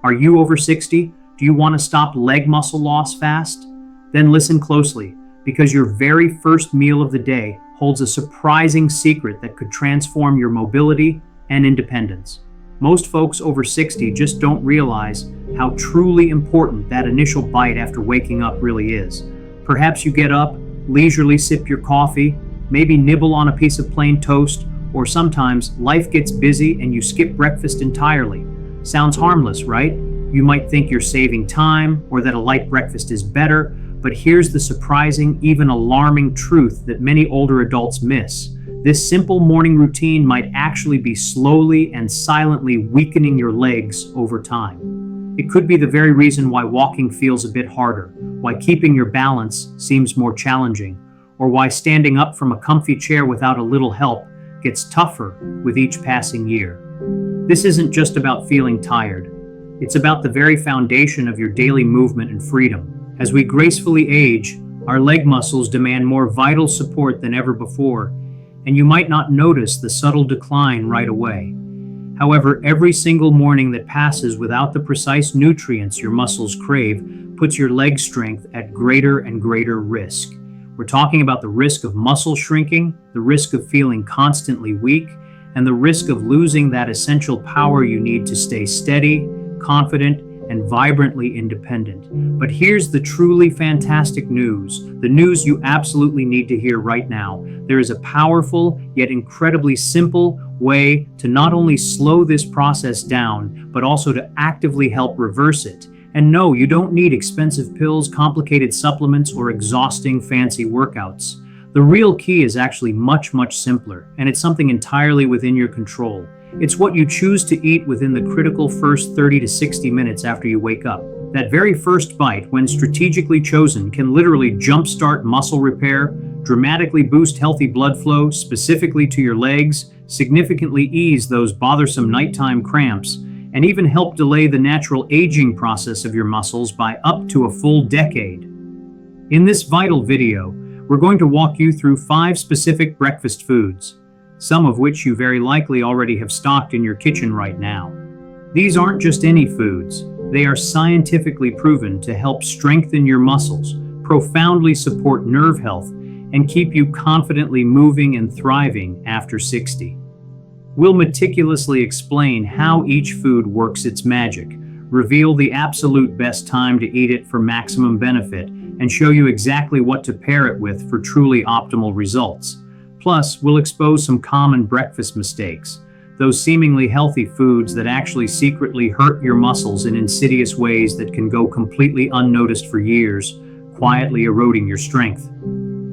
Are you over 60? Do you want to stop leg muscle loss fast? Then listen closely, because your very first meal of the day holds a surprising secret that could transform your mobility and independence. Most folks over 60 just don't realize how truly important that initial bite after waking up really is. Perhaps you get up, leisurely sip your coffee, maybe nibble on a piece of plain toast, or sometimes life gets busy and you skip breakfast entirely. Sounds harmless, right? You might think you're saving time or that a light breakfast is better, but here's the surprising, even alarming truth that many older adults miss. This simple morning routine might actually be slowly and silently weakening your legs over time. It could be the very reason why walking feels a bit harder, why keeping your balance seems more challenging, or why standing up from a comfy chair without a little help gets tougher with each passing year. This isn't just about feeling tired. It's about the very foundation of your daily movement and freedom. As we gracefully age, our leg muscles demand more vital support than ever before, and you might not notice the subtle decline right away. However, every single morning that passes without the precise nutrients your muscles crave puts your leg strength at greater and greater risk. We're talking about the risk of muscle shrinking, the risk of feeling constantly weak, and the risk of losing that essential power you need to stay steady, confident, and vibrantly independent. But here's the truly fantastic news, the news you absolutely need to hear right now. There is a powerful, yet incredibly simple way to not only slow this process down, but also to actively help reverse it. And no, you don't need expensive pills, complicated supplements, or exhausting fancy workouts. The real key is actually much, much simpler, and it's something entirely within your control. It's what you choose to eat within the critical first 30 to 60 minutes after you wake up. That very first bite, when strategically chosen, can literally jumpstart muscle repair, dramatically boost healthy blood flow specifically to your legs, significantly ease those bothersome nighttime cramps, and even help delay the natural aging process of your muscles by up to a full decade. In this vital video, we're going to walk you through 5 specific breakfast foods, some of which you very likely already have stocked in your kitchen right now. These aren't just any foods. They are scientifically proven to help strengthen your muscles, profoundly support nerve health, and keep you confidently moving and thriving after 60. We'll meticulously explain how each food works its magic, reveal the absolute best time to eat it for maximum benefit, and show you exactly what to pair it with for truly optimal results. Plus, we'll expose some common breakfast mistakes, those seemingly healthy foods that actually secretly hurt your muscles in insidious ways that can go completely unnoticed for years, quietly eroding your strength.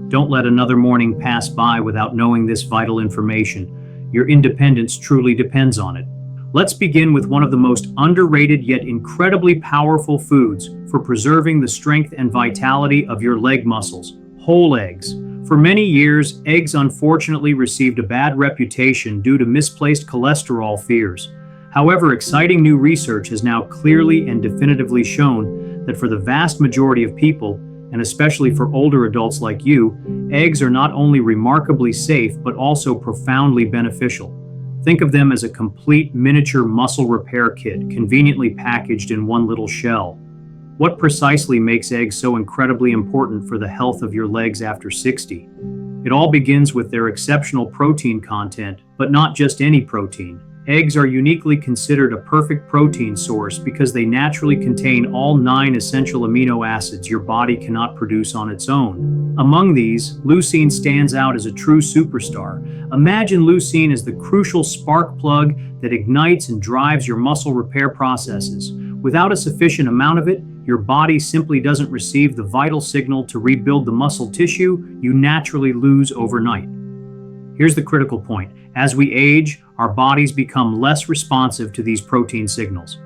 Don't let another morning pass by without knowing this vital information. Your independence truly depends on it. Let's begin with one of the most underrated yet incredibly powerful foods for preserving the strength and vitality of your leg muscles: whole eggs. For many years, eggs unfortunately received a bad reputation due to misplaced cholesterol fears. However, exciting new research has now clearly and definitively shown that for the vast majority of people, and especially for older adults like you, eggs are not only remarkably safe, but also profoundly beneficial. Think of them as a complete miniature muscle repair kit, conveniently packaged in one little shell. What precisely makes eggs so incredibly important for the health of your legs after 60? It all begins with their exceptional protein content, but not just any protein. Eggs are uniquely considered a perfect protein source because they naturally contain all 9 essential amino acids your body cannot produce on its own. Among these, leucine stands out as a true superstar. Imagine leucine as the crucial spark plug that ignites and drives your muscle repair processes. Without a sufficient amount of it, your body simply doesn't receive the vital signal to rebuild the muscle tissue you naturally lose overnight. Here's the critical point. As we age, our bodies become less responsive to these protein signals.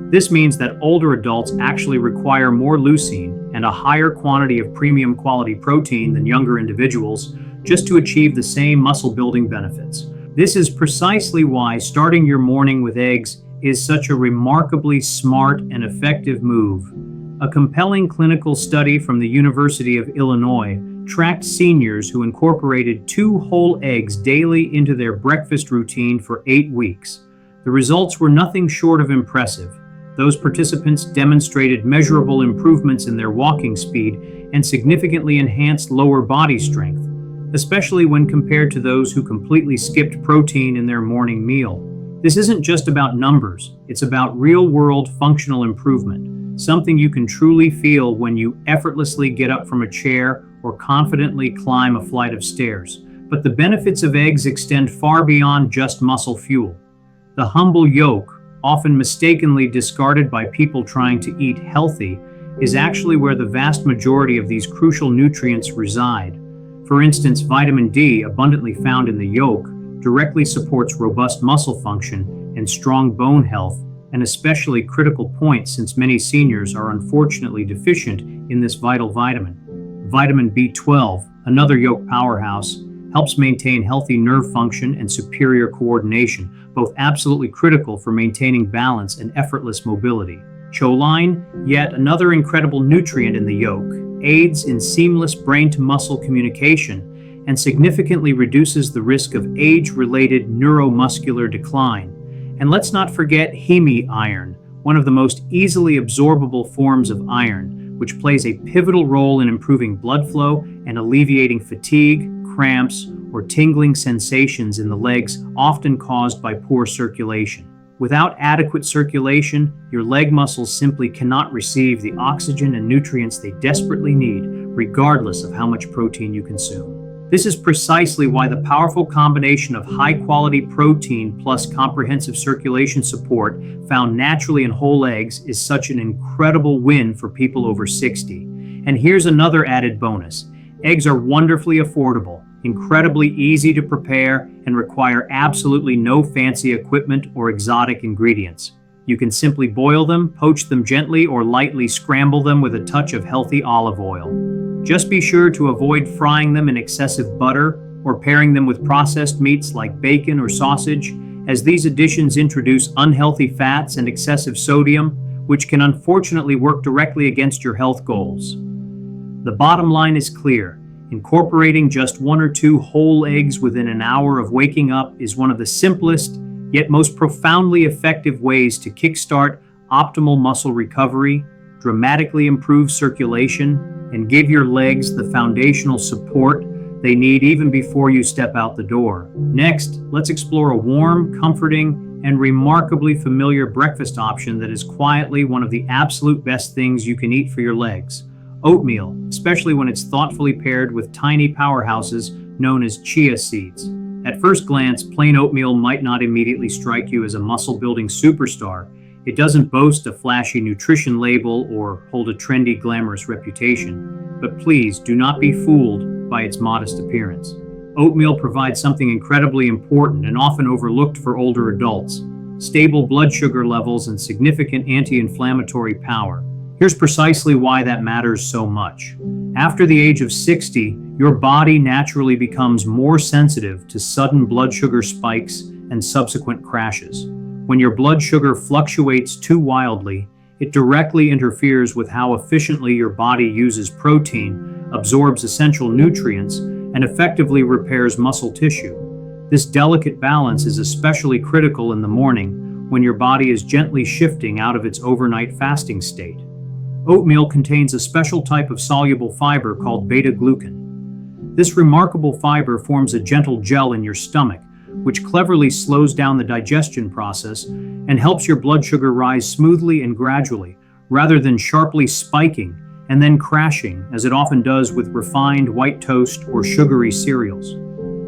This means that older adults actually require more leucine and a higher quantity of premium quality protein than younger individuals just to achieve the same muscle building benefits. This is precisely why starting your morning with eggs is such a remarkably smart and effective move. A compelling clinical study from the University of Illinois tracked seniors who incorporated 2 whole eggs daily into their breakfast routine for 8 weeks. The results were nothing short of impressive. Those participants demonstrated measurable improvements in their walking speed and significantly enhanced lower body strength, especially when compared to those who completely skipped protein in their morning meal. This isn't just about numbers, it's about real-world functional improvement, something you can truly feel when you effortlessly get up from a chair or confidently climb a flight of stairs. But the benefits of eggs extend far beyond just muscle fuel. The humble yolk, often mistakenly discarded by people trying to eat healthy, is actually where the vast majority of these crucial nutrients reside. For instance, vitamin D, abundantly found in the yolk, directly supports robust muscle function and strong bone health, an especially critical point since many seniors are unfortunately deficient in this vital vitamin. Vitamin B12, another yolk powerhouse, helps maintain healthy nerve function and superior coordination, both absolutely critical for maintaining balance and effortless mobility. Choline, yet another incredible nutrient in the yolk, aids in seamless brain-to-muscle communication and significantly reduces the risk of age-related neuromuscular decline. And let's not forget heme iron, one of the most easily absorbable forms of iron, which plays a pivotal role in improving blood flow and alleviating fatigue, cramps, or tingling sensations in the legs often caused by poor circulation. Without adequate circulation, your leg muscles simply cannot receive the oxygen and nutrients they desperately need, regardless of how much protein you consume. This is precisely why the powerful combination of high-quality protein plus comprehensive circulation support found naturally in whole eggs is such an incredible win for people over 60. And here's another added bonus. Eggs are wonderfully affordable, incredibly easy to prepare, and require absolutely no fancy equipment or exotic ingredients. You can simply boil them, poach them gently, or lightly scramble them with a touch of healthy olive oil. Just be sure to avoid frying them in excessive butter or pairing them with processed meats like bacon or sausage, as these additions introduce unhealthy fats and excessive sodium, which can unfortunately work directly against your health goals. The bottom line is clear. Incorporating just 1 or 2 whole eggs within an hour of waking up is one of the simplest, yet most profoundly effective ways to kickstart optimal muscle recovery, dramatically improve circulation, and give your legs the foundational support they need even before you step out the door. Next, let's explore a warm, comforting, and remarkably familiar breakfast option that is quietly one of the absolute best things you can eat for your legs. Oatmeal, especially when it's thoughtfully paired with tiny powerhouses known as chia seeds. At first glance, plain oatmeal might not immediately strike you as a muscle-building superstar. It doesn't boast a flashy nutrition label or hold a trendy, glamorous reputation. But please do not be fooled by its modest appearance. Oatmeal provides something incredibly important and often overlooked for older adults: stable blood sugar levels and significant anti-inflammatory power. Here's precisely why that matters so much. After the age of 60, your body naturally becomes more sensitive to sudden blood sugar spikes and subsequent crashes. When your blood sugar fluctuates too wildly, it directly interferes with how efficiently your body uses protein, absorbs essential nutrients, and effectively repairs muscle tissue. This delicate balance is especially critical in the morning when your body is gently shifting out of its overnight fasting state. Oatmeal contains a special type of soluble fiber called beta-glucan. This remarkable fiber forms a gentle gel in your stomach, which cleverly slows down the digestion process and helps your blood sugar rise smoothly and gradually, rather than sharply spiking and then crashing, as it often does with refined white toast or sugary cereals.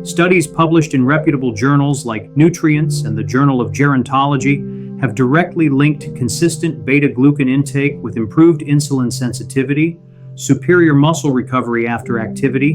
Studies published in reputable journals like Nutrients and the Journal of Gerontology have directly linked consistent beta-glucan intake with improved insulin sensitivity, superior muscle recovery after activity,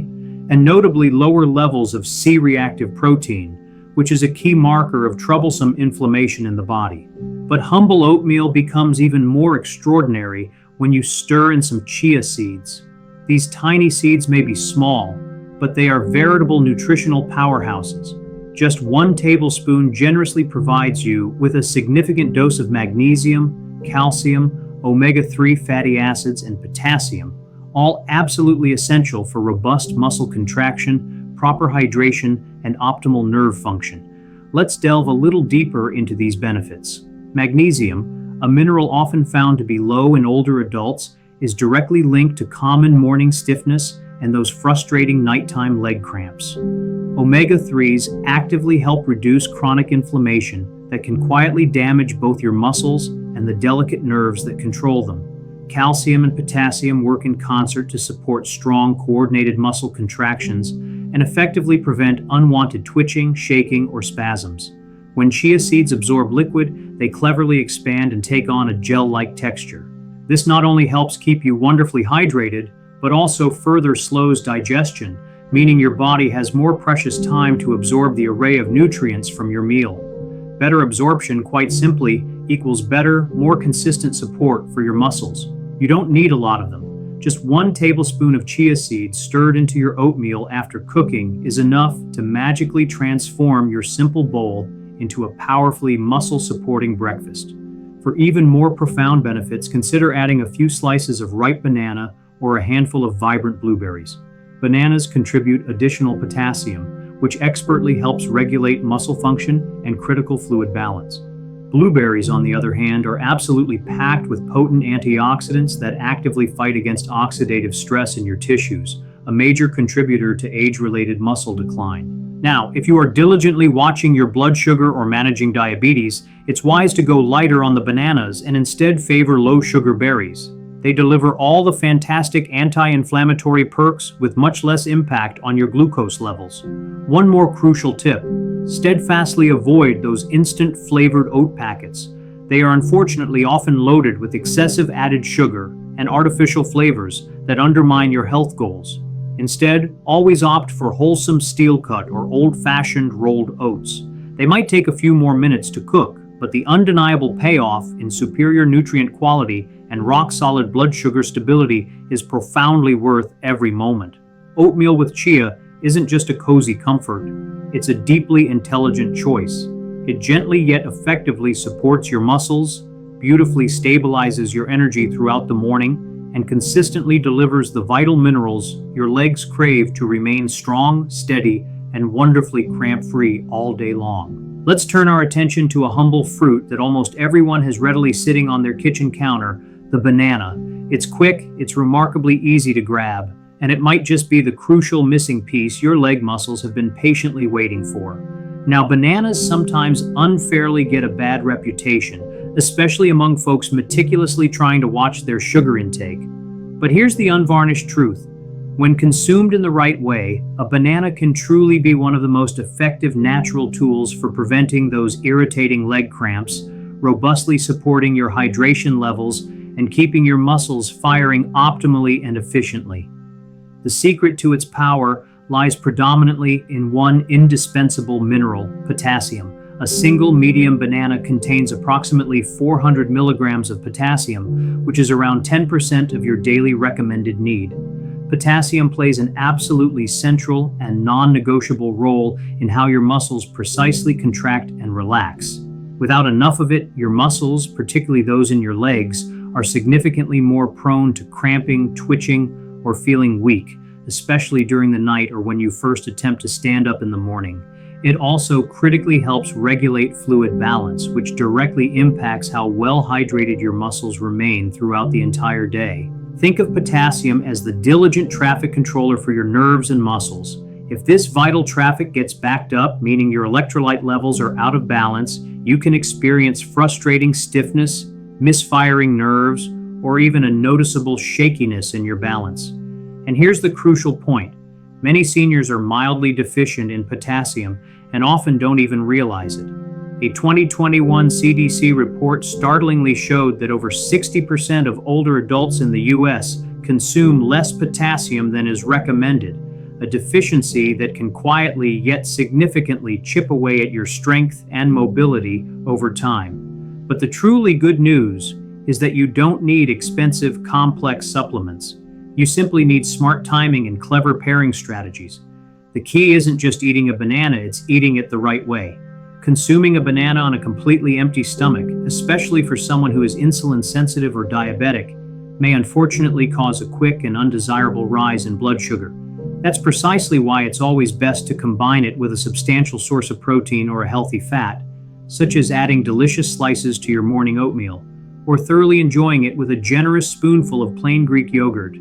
and notably lower levels of C-reactive protein, which is a key marker of troublesome inflammation in the body. But humble oatmeal becomes even more extraordinary when you stir in some chia seeds. These tiny seeds may be small, but they are veritable nutritional powerhouses. Just 1 tablespoon generously provides you with a significant dose of magnesium, calcium, omega-3 fatty acids, and potassium, all absolutely essential for robust muscle contraction, proper hydration, and optimal nerve function. Let's delve a little deeper into these benefits. Magnesium, a mineral often found to be low in older adults, is directly linked to common morning stiffness and those frustrating nighttime leg cramps. Omega-3s actively help reduce chronic inflammation that can quietly damage both your muscles and the delicate nerves that control them. Calcium and potassium work in concert to support strong, coordinated muscle contractions and effectively prevent unwanted twitching, shaking, or spasms. When chia seeds absorb liquid, they cleverly expand and take on a gel-like texture. This not only helps keep you wonderfully hydrated, but also further slows digestion, meaning your body has more precious time to absorb the array of nutrients from your meal. Better absorption, quite simply, equals better, more consistent support for your muscles. You don't need a lot of them. Just 1 tablespoon of chia seeds stirred into your oatmeal after cooking is enough to magically transform your simple bowl into a powerfully muscle-supporting breakfast. For even more profound benefits, consider adding a few slices of ripe banana or a handful of vibrant blueberries. Bananas contribute additional potassium, which expertly helps regulate muscle function and critical fluid balance. Blueberries, on the other hand, are absolutely packed with potent antioxidants that actively fight against oxidative stress in your tissues, a major contributor to age-related muscle decline. Now, if you are diligently watching your blood sugar or managing diabetes, it's wise to go lighter on the bananas and instead favor low-sugar berries. They deliver all the fantastic anti-inflammatory perks with much less impact on your glucose levels. One more crucial tip: steadfastly avoid those instant flavored oat packets. They are unfortunately often loaded with excessive added sugar and artificial flavors that undermine your health goals. Instead, always opt for wholesome steel-cut or old-fashioned rolled oats. They might take a few more minutes to cook, but the undeniable payoff in superior nutrient quality and rock-solid blood sugar stability is profoundly worth every moment. Oatmeal with chia isn't just a cozy comfort, it's a deeply intelligent choice. It gently yet effectively supports your muscles, beautifully stabilizes your energy throughout the morning, and consistently delivers the vital minerals your legs crave to remain strong, steady, and wonderfully cramp-free all day long. Let's turn our attention to a humble fruit that almost everyone has readily sitting on their kitchen counter: the banana. It's quick, it's remarkably easy to grab, and it might just be the crucial missing piece your leg muscles have been patiently waiting for. Now, bananas sometimes unfairly get a bad reputation, especially among folks meticulously trying to watch their sugar intake. But here's the unvarnished truth. When consumed in the right way, a banana can truly be one of the most effective natural tools for preventing those irritating leg cramps, robustly supporting your hydration levels, and keeping your muscles firing optimally and efficiently. The secret to its power lies predominantly in one indispensable mineral: potassium. A single medium banana contains approximately 400 milligrams of potassium, which is around 10% of your daily recommended need. Potassium plays an absolutely central and non-negotiable role in how your muscles precisely contract and relax. Without enough of it, your muscles, particularly those in your legs, are significantly more prone to cramping, twitching, or feeling weak, especially during the night or when you first attempt to stand up in the morning. It also critically helps regulate fluid balance, which directly impacts how well hydrated your muscles remain throughout the entire day. Think of potassium as the diligent traffic controller for your nerves and muscles. If this vital traffic gets backed up, meaning your electrolyte levels are out of balance, you can experience frustrating stiffness, misfiring nerves, or even a noticeable shakiness in your balance. And here's the crucial point. Many seniors are mildly deficient in potassium and often don't even realize it. A 2021 CDC report startlingly showed that over 60% of older adults in the US consume less potassium than is recommended, a deficiency that can quietly yet significantly chip away at your strength and mobility over time. But the truly good news is that you don't need expensive, complex supplements. You simply need smart timing and clever pairing strategies. The key isn't just eating a banana, it's eating it the right way. Consuming a banana on a completely empty stomach, especially for someone who is insulin sensitive or diabetic, may unfortunately cause a quick and undesirable rise in blood sugar. That's precisely why it's always best to combine it with a substantial source of protein or a healthy fat, such as adding delicious slices to your morning oatmeal. or thoroughly enjoying it with a generous spoonful of plain Greek yogurt.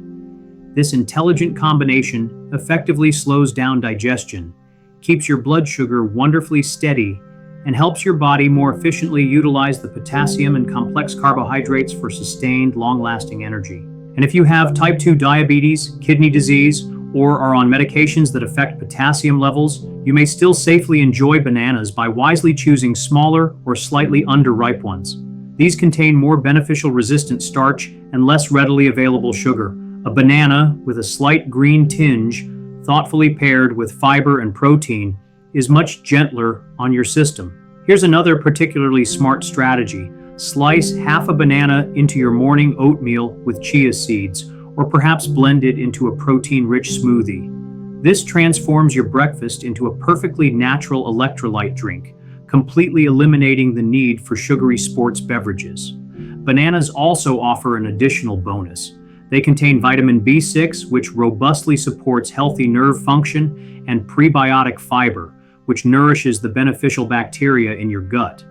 This intelligent combination effectively slows down digestion, keeps your blood sugar wonderfully steady, and helps your body more efficiently utilize the potassium and complex carbohydrates for sustained, long-lasting energy. And if you have type 2 diabetes, kidney disease, or are on medications that affect potassium levels, you may still safely enjoy bananas by wisely choosing smaller or slightly underripe ones. These contain more beneficial resistant starch and less readily available sugar. A banana with a slight green tinge, thoughtfully paired with fiber and protein, is much gentler on your system. Here's another particularly smart strategy. Slice half a banana into your morning oatmeal with chia seeds, or perhaps blend it into a protein-rich smoothie. This transforms your breakfast into a perfectly natural electrolyte drink, completely eliminating the need for sugary sports beverages. Bananas also offer an additional bonus. They contain vitamin B6, which robustly supports healthy nerve function, and prebiotic fiber, which nourishes the beneficial bacteria in your gut.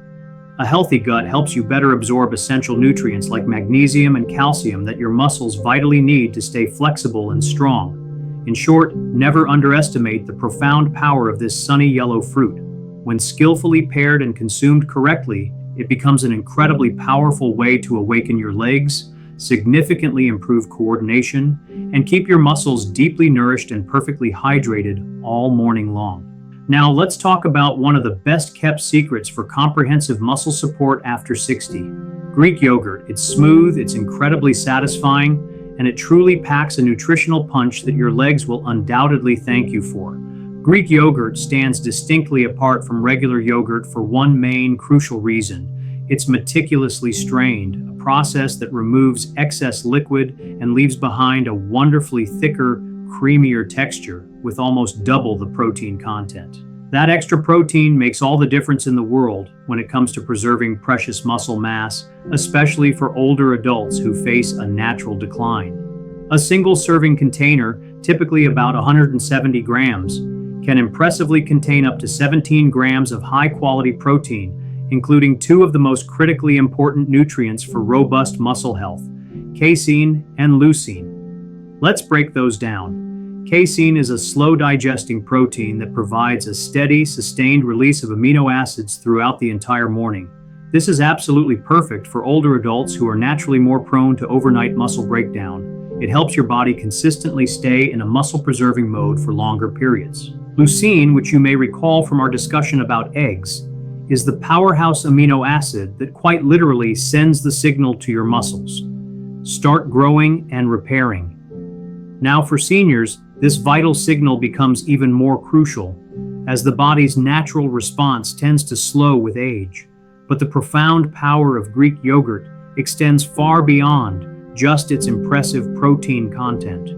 A healthy gut helps you better absorb essential nutrients like magnesium and calcium that your muscles vitally need to stay flexible and strong. In short, never underestimate the profound power of this sunny yellow fruit. When skillfully paired and consumed correctly, it becomes an incredibly powerful way to awaken your legs, significantly improve coordination, and keep your muscles deeply nourished and perfectly hydrated all morning long. Now let's talk about one of the best kept secrets for comprehensive muscle support after 60. Greek yogurt. It's smooth, it's incredibly satisfying, and it truly packs a nutritional punch that your legs will undoubtedly thank you for. Greek yogurt stands distinctly apart from regular yogurt for one main crucial reason. It's meticulously strained, a process that removes excess liquid and leaves behind a wonderfully thicker, creamier texture with almost double the protein content. That extra protein makes all the difference in the world when it comes to preserving precious muscle mass, especially for older adults who face a natural decline. A single serving container, typically about 170 grams, can impressively contain up to 17 grams of high-quality protein, including two of the most critically important nutrients for robust muscle health, casein and leucine. Let's break those down. Casein is a slow-digesting protein that provides a steady, sustained release of amino acids throughout the entire morning. This is absolutely perfect for older adults who are naturally more prone to overnight muscle breakdown. It helps your body consistently stay in a muscle-preserving mode for longer periods. Leucine, which you may recall from our discussion about eggs, is the powerhouse amino acid that quite literally sends the signal to your muscles. Start growing and repairing. Now for seniors, this vital signal becomes even more crucial, as the body's natural response tends to slow with age. But the profound power of Greek yogurt extends far beyond just its impressive protein content.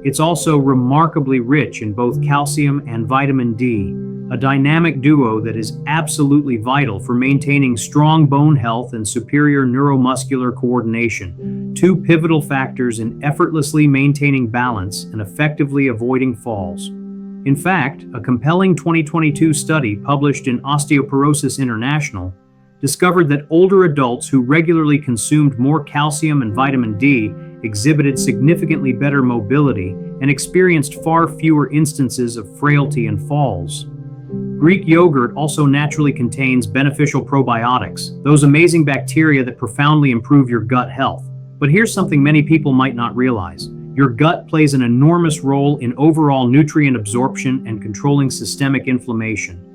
It's also remarkably rich in both calcium and vitamin D, a dynamic duo that is absolutely vital for maintaining strong bone health and superior neuromuscular coordination, two pivotal factors in effortlessly maintaining balance and effectively avoiding falls. In fact, a compelling 2022 study published in Osteoporosis International discovered that older adults who regularly consumed more calcium and vitamin D exhibited significantly better mobility and experienced far fewer instances of frailty and falls. Greek yogurt also naturally contains beneficial probiotics, those amazing bacteria that profoundly improve your gut health. But here's something many people might not realize. Your gut plays an enormous role in overall nutrient absorption and controlling systemic inflammation.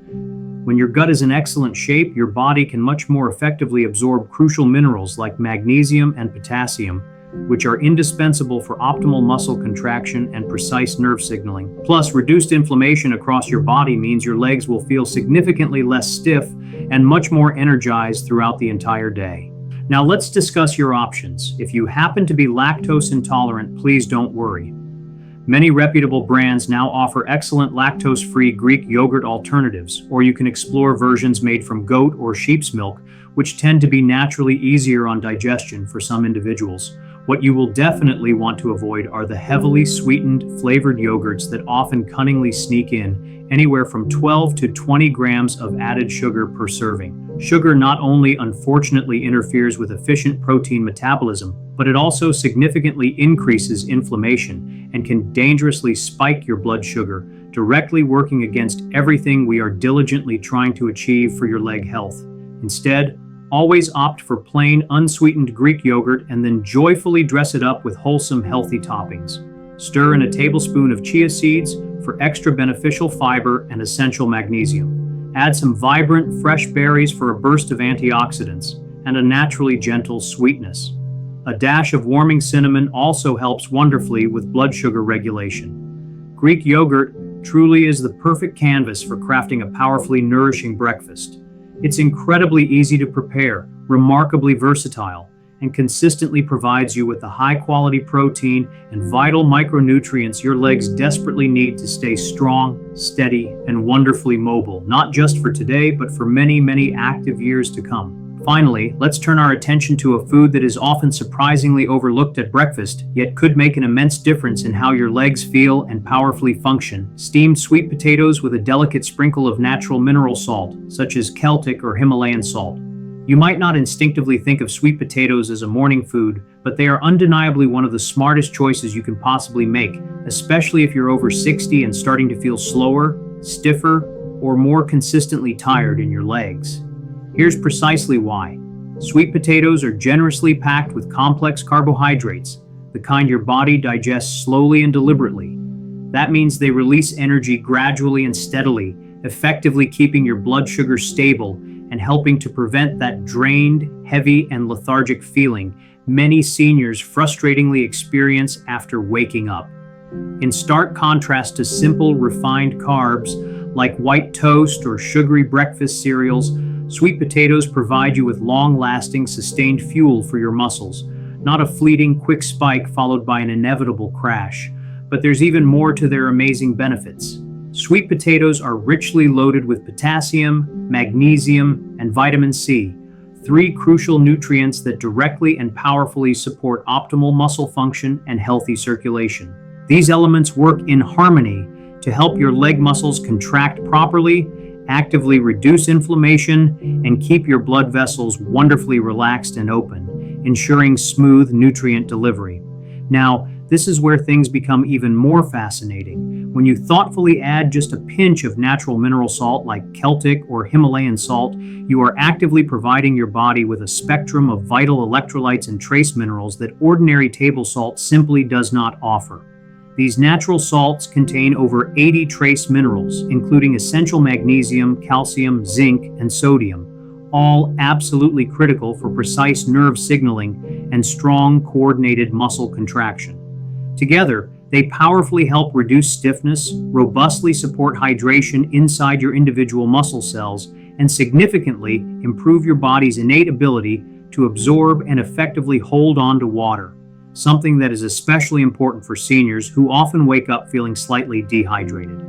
When your gut is in excellent shape, your body can much more effectively absorb crucial minerals like magnesium and potassium, which are indispensable for optimal muscle contraction and precise nerve signaling. Plus, reduced inflammation across your body means your legs will feel significantly less stiff and much more energized throughout the entire day. Now let's discuss your options. If you happen to be lactose intolerant, please don't worry. Many reputable brands now offer excellent lactose-free Greek yogurt alternatives, or you can explore versions made from goat or sheep's milk, which tend to be naturally easier on digestion for some individuals. What you will definitely want to avoid are the heavily sweetened, flavored yogurts that often cunningly sneak in anywhere from 12 to 20 grams of added sugar per serving. Sugar not only unfortunately interferes with efficient protein metabolism, but it also significantly increases inflammation and can dangerously spike your blood sugar, directly working against everything we are diligently trying to achieve for your leg health. Instead, always opt for plain, unsweetened Greek yogurt and then joyfully dress it up with wholesome, healthy toppings. Stir in a tablespoon of chia seeds for extra beneficial fiber and essential magnesium. Add some vibrant, fresh berries for a burst of antioxidants and a naturally gentle sweetness. A dash of warming cinnamon also helps wonderfully with blood sugar regulation. Greek yogurt truly is the perfect canvas for crafting a powerfully nourishing breakfast. It's incredibly easy to prepare, remarkably versatile, and consistently provides you with the high-quality protein and vital micronutrients your legs desperately need to stay strong, steady, and wonderfully mobile, not just for today, but for many, many active years to come. Finally, let's turn our attention to a food that is often surprisingly overlooked at breakfast, yet could make an immense difference in how your legs feel and powerfully function. Steamed sweet potatoes with a delicate sprinkle of natural mineral salt, such as Celtic or Himalayan salt. You might not instinctively think of sweet potatoes as a morning food, but they are undeniably one of the smartest choices you can possibly make, especially if you're over 60 and starting to feel slower, stiffer, or more consistently tired in your legs. Here's precisely why. Sweet potatoes are generously packed with complex carbohydrates, the kind your body digests slowly and deliberately. That means they release energy gradually and steadily, effectively keeping your blood sugar stable and helping to prevent that drained, heavy, and lethargic feeling many seniors frustratingly experience after waking up. In stark contrast to simple, refined carbs like white toast or sugary breakfast cereals, sweet potatoes provide you with long-lasting, sustained fuel for your muscles, not a fleeting, quick spike followed by an inevitable crash. But there's even more to their amazing benefits. Sweet potatoes are richly loaded with potassium, magnesium, and vitamin C, three crucial nutrients that directly and powerfully support optimal muscle function and healthy circulation. These elements work in harmony to help your leg muscles contract properly, actively reduce inflammation, and keep your blood vessels wonderfully relaxed and open, ensuring smooth nutrient delivery. Now, this is where things become even more fascinating. When you thoughtfully add just a pinch of natural mineral salt like Celtic or Himalayan salt, you are actively providing your body with a spectrum of vital electrolytes and trace minerals that ordinary table salt simply does not offer. These natural salts contain over 80 trace minerals, including essential magnesium, calcium, zinc, and sodium, all absolutely critical for precise nerve signaling and strong, coordinated muscle contraction. Together, they powerfully help reduce stiffness, robustly support hydration inside your individual muscle cells, and significantly improve your body's innate ability to absorb and effectively hold on to water, something that is especially important for seniors who often wake up feeling slightly dehydrated.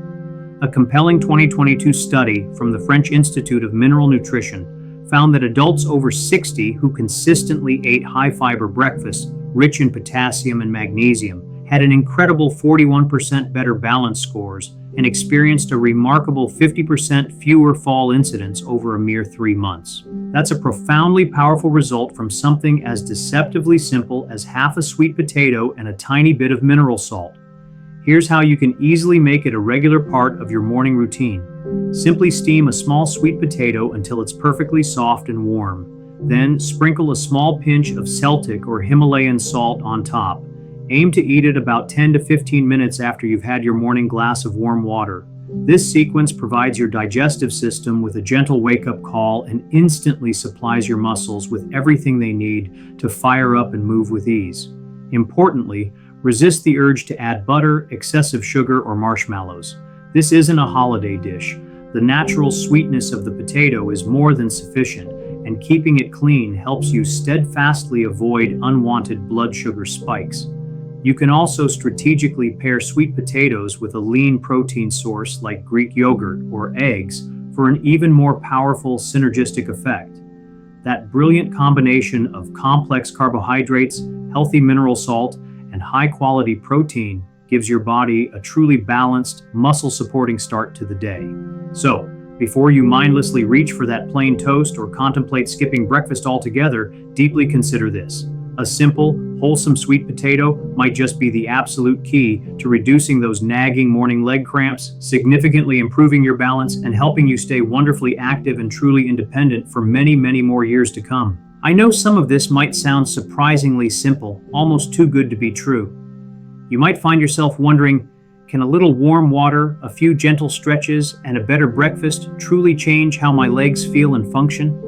A compelling 2022 study from the French Institute of Mineral Nutrition found that adults over 60 who consistently ate high-fiber breakfasts rich in potassium and magnesium had an incredible 41% better balance scores and experienced a remarkable 50% fewer fall incidents over a mere 3 months. That's a profoundly powerful result from something as deceptively simple as half a sweet potato and a tiny bit of mineral salt. Here's how you can easily make it a regular part of your morning routine. Simply steam a small sweet potato until it's perfectly soft and warm. Then sprinkle a small pinch of Celtic or Himalayan salt on top. Aim to eat it about 10 to 15 minutes after you've had your morning glass of warm water. This sequence provides your digestive system with a gentle wake-up call and instantly supplies your muscles with everything they need to fire up and move with ease. Importantly, resist the urge to add butter, excessive sugar, or marshmallows. This isn't a holiday dish. The natural sweetness of the potato is more than sufficient, and keeping it clean helps you steadfastly avoid unwanted blood sugar spikes. You can also strategically pair sweet potatoes with a lean protein source like Greek yogurt or eggs for an even more powerful synergistic effect. That brilliant combination of complex carbohydrates, healthy mineral salt, and high-quality protein gives your body a truly balanced, muscle-supporting start to the day. So, before you mindlessly reach for that plain toast or contemplate skipping breakfast altogether, deeply consider this. A simple, wholesome sweet potato might just be the absolute key to reducing those nagging morning leg cramps, significantly improving your balance, and helping you stay wonderfully active and truly independent for many, many more years to come. I know some of this might sound surprisingly simple, almost too good to be true. You might find yourself wondering, can a little warm water, a few gentle stretches, and a better breakfast truly change how my legs feel and function?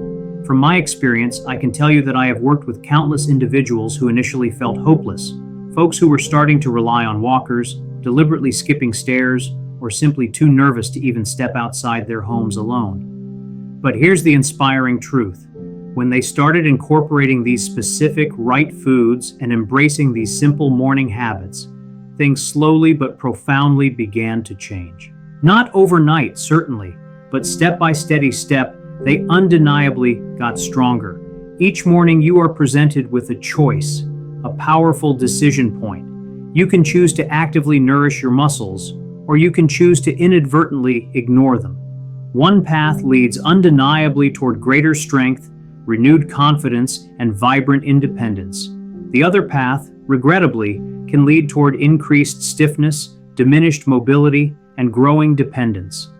From my experience, I can tell you that I have worked with countless individuals who initially felt hopeless, folks who were starting to rely on walkers, deliberately skipping stairs, or simply too nervous to even step outside their homes alone. But here's the inspiring truth. When they started incorporating these specific right foods and embracing these simple morning habits, things slowly but profoundly began to change. Not overnight, certainly, but step by steady step, they undeniably got stronger. Each morning you are presented with a choice, a powerful decision point. You can choose to actively nourish your muscles, or you can choose to inadvertently ignore them. One path leads undeniably toward greater strength, renewed confidence, and vibrant independence. The other path, regrettably, can lead toward increased stiffness, diminished mobility, and growing dependence.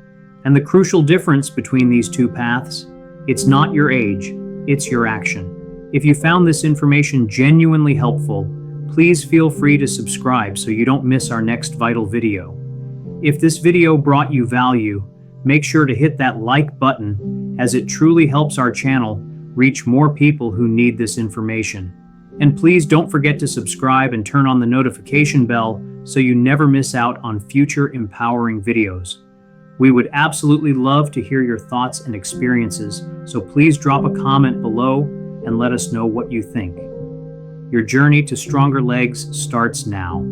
And the crucial difference between these two paths, it's not your age, it's your action. If you found this information genuinely helpful, please feel free to subscribe so you don't miss our next vital video. If this video brought you value, make sure to hit that like button, as it truly helps our channel reach more people who need this information. And please don't forget to subscribe and turn on the notification bell so you never miss out on future empowering videos. We would absolutely love to hear your thoughts and experiences, so please drop a comment below and let us know what you think. Your journey to stronger legs starts now.